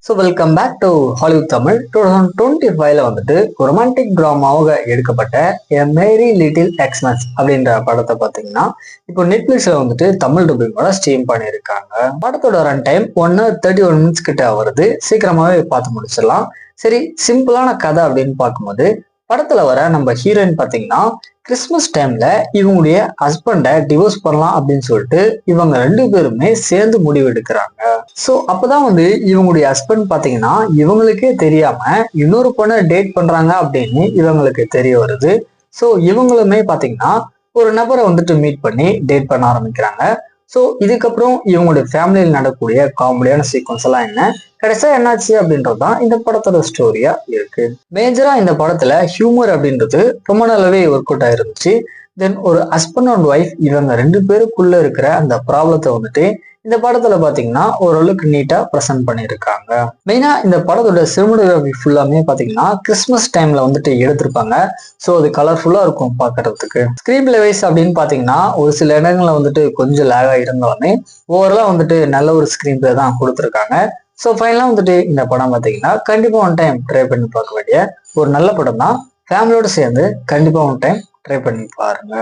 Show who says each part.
Speaker 1: So welcome back to Hollywood Tamil. 2025 வந்துட்டு romantic டிராமாவாக எடுக்கப்பட்ட எ மேரி little எக்ஸ்மஸ் அப்படின்ற படத்தை பார்த்தீங்கன்னா இப்போ நெட்ஃபிளிக்ஸ்ல வந்துட்டு தமிழ் டப்பிங்கோட ஸ்ட்ரீம் பண்ணியிருக்காங்க. படத்தோட ரன் டைம் 1 hour 31 minutes கிட்ட வருது. சீக்கிரமாவே பார்த்து முடிச்சிடலாம். சரி, சிம்பிளான கதை அப்படின்னு பார்க்கும்போது படத்துல வர நம்ம ஹீரோயின் பாத்தீங்கன்னா கிறிஸ்மஸ் டைம்ல இவங்களுடைய ஹஸ்பண்டை டிவோர்ஸ் பண்ணலாம் அப்படின்னு சொல்லிட்டு இவங்க 2 பேருமே சேர்ந்து முடிவு எடுக்கிறாங்க. ஸோ அப்பதான் இவங்களுடைய ஹஸ்பண்ட் பாத்தீங்கன்னா இவங்களுக்கே தெரியாம இன்னொரு பொண்ணை டேட் பண்றாங்க அப்படின்னு இவங்களுக்கு தெரிய வருது. ஸோ இவங்களுமே பாத்தீங்கன்னா ஒரு நபரை மீட் பண்ணி டேட் பண்ண ஆரம்பிக்கிறாங்க. ஸோ இதுக்கப்புறம் இவங்களுடைய ஃபேமிலியில் நடக்கக்கூடிய காமெடியான சீக்வன்ஸ் எல்லாம் என்ன, கடைசியா என்னாச்சு அப்படின்றதுதான் இந்த படத்தோட ஸ்டோரியா இருக்கு. மேஜரா இந்த படத்துல ஹியூமர் அப்படின்றது ரொம்ப நல்லாவே ஒர்க் அவுட் ஆயிருந்துச்சு. தென் ஒரு ஹஸ்பண்ட் அண்ட் ஒய்ஃப் இவங்க 2 பேருக்குள்ள இருக்கிற அந்த ப்ராப்ளத்தை இந்த படத்துல பாத்தீங்கன்னா ஓரளவுக்கு நீட்டா ப்ரெசென்ட் பண்ணியிருக்காங்க. மெயினா இந்த படத்தோட சினிமாட்டோகிராஃபி ஃபுல்லாமே பாத்தீங்கன்னா கிறிஸ்மஸ் டைம்ல எடுத்திருப்பாங்க. ஸோ அது கலர்ஃபுல்லா இருக்கும் பாக்குறதுக்கு. ஸ்கிரீன் பிளே வைஸ் அப்படின்னு பாத்தீங்கன்னா ஒரு சில இடங்கள்ல கொஞ்சம் லேகா இருந்தாலுமே ஓவரலா நல்ல ஒரு ஸ்கிரீன் பிளே தான் கொடுத்துருக்காங்க. ஸோ ஃபைனலா இந்த படம் பாத்தீங்கன்னா கண்டிப்பா ஒன் டைம் ட்ரை பண்ணி பார்க்க வேண்டிய ஒரு நல்ல படம் தான். ஃபேமிலியோட சேர்ந்து கண்டிப்பா ஒன் டைம் ட்ரை பண்ணி பாருங்க.